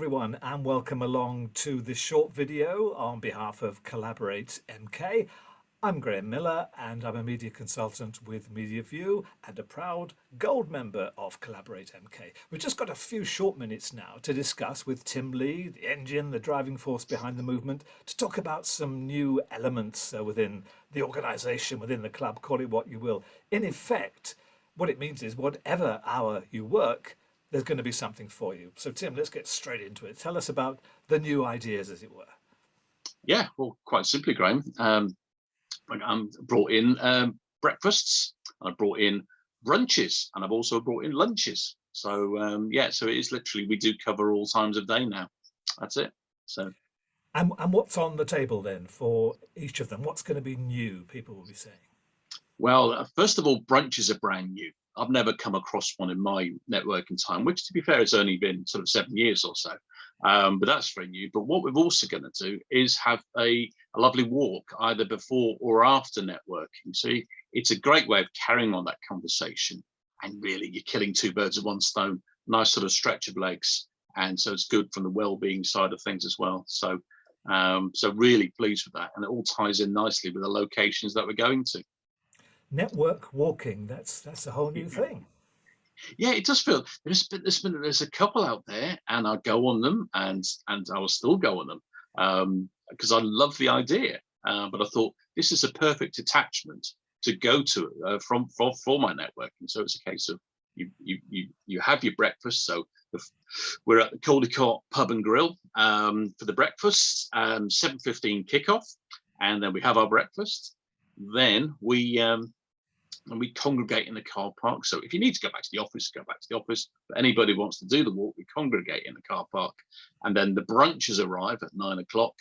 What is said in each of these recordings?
everyone, and welcome along to this short video on behalf of Collaborate MK. I'm Graham Miller and I'm a media consultant with MediaView and a proud gold member of Collaborate MK. We've just got a few short minutes now to discuss with Tim Lee, the engine, the driving force behind the movement, to talk about some new elements within the organisation, within the club, call it what you will. In effect, what it means is whatever hour you work, there's going to be something for you. So Tim, let's get straight into it. Tell us about the new ideas, as it were. Yeah, well, quite simply, Graham. I brought in breakfasts, I brought in brunches, and I've also brought in lunches. So yeah, so it is literally, we do cover all times of day now. That's it. So. And what's on the table then for each of them? What's going to be new, people will be saying? Well, first of all, brunches are brand new. I've never come across one in my networking time, which, to be fair, it's only been sort of 7 years or so. But that's very new. But what we're also going to do is have a lovely walk either before or after networking. So it's a great way of carrying on that conversation. And really, you're killing two birds with one stone. Nice sort of stretch of legs. And so it's good from the well-being side of things as well. So, so really pleased with that. And it all ties in nicely with the locations that we're going to. Network walking, that's a whole new thing. Yeah, it does feel there's a couple out there, and I go on them, and I will still go on them because I love the idea. But I thought this is a perfect attachment to go to for my networking. So it's a case of you have your breakfast. So we're at the Caldecott Pub and Grill for the breakfast, 7:15 kickoff, and then we have our breakfast. Then we congregate in the car park. So if you need to go back to the office, go back to the office. But anybody who wants to do the walk, we congregate in the car park. And then the brunches arrive at 9 o'clock.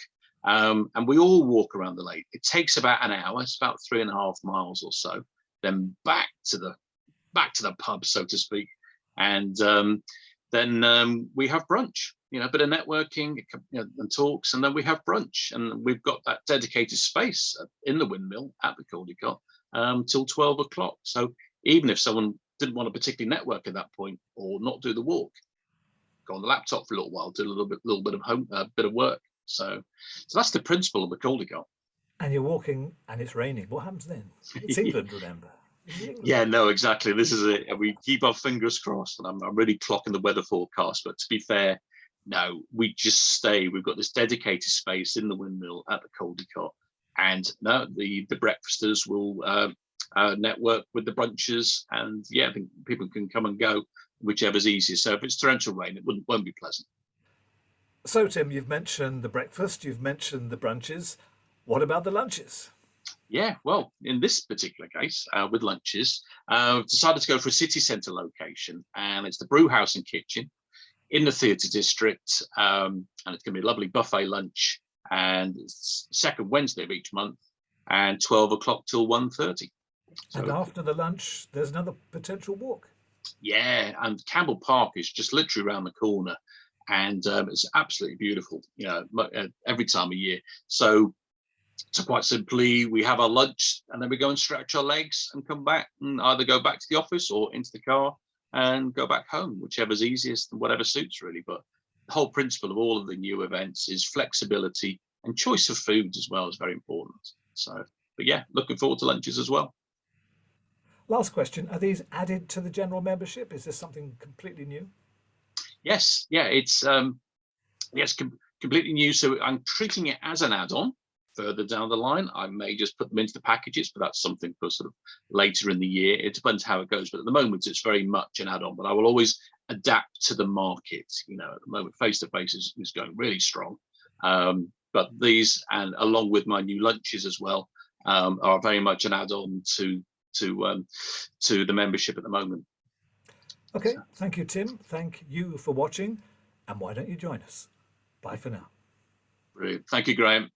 And we all walk around the lake. It takes about an hour. It's about 3.5 miles or so. Then back to the pub, so to speak. And then we have brunch. You know, a bit of networking, and talks, and then we have brunch. And we've got that dedicated space in the windmill at the Caldecott till 12 o'clock. So even if someone didn't want to particularly network at that point or not do the walk, go on the laptop for a little while, do a little bit of bit of work. So that's the principle of the Caldecott. And you're walking and it's raining. What happens then? It's England, remember? Yeah, no, exactly. This is it. We keep our fingers crossed, and I'm really clocking the weather forecast. But to be fair, no, we just stay. We've got this dedicated space in the windmill at the Caldecott, and no, the breakfasters will network with the brunches, and yeah, I think people can come and go, whichever's easiest. So if it's torrential rain, it won't be pleasant. So Tim, you've mentioned the breakfast, you've mentioned the brunches. What about the lunches? Yeah, well, in this particular case, with lunches, decided to go for a city centre location, and it's the Brew House and Kitchen in the theatre district, and it's going to be a lovely buffet lunch, and it's second Wednesday of each month, and 12 o'clock till 1:30. So, and after the lunch, there's another potential walk. Yeah, and Campbell Park is just literally around the corner, and it's absolutely beautiful, you know, every time of year. So quite simply, we have our lunch, and then we go and stretch our legs and come back, and either go back to the office or into the car and go back home, whichever's easiest and whatever suits really. But the whole principle of all of the new events is flexibility, and choice of foods as well is very important. So, but yeah, looking forward to lunches as well. Last question, are these added to the general membership? Is this something completely new? Yes, yeah, it's completely new. So I'm treating it as an add-on. Further down the line, I may just put them into the packages, but that's something for sort of later in the year. It depends how it goes, but at the moment it's very much an add-on. But I will always adapt to the market. You know, at the moment, face-to-face is going really strong. But these, and along with my new lunches as well, are very much an add-on to the membership at the moment. Okay, thank you, Tim. Thank you for watching, and why don't you join us? Bye for now. Brilliant. Thank you, Graham.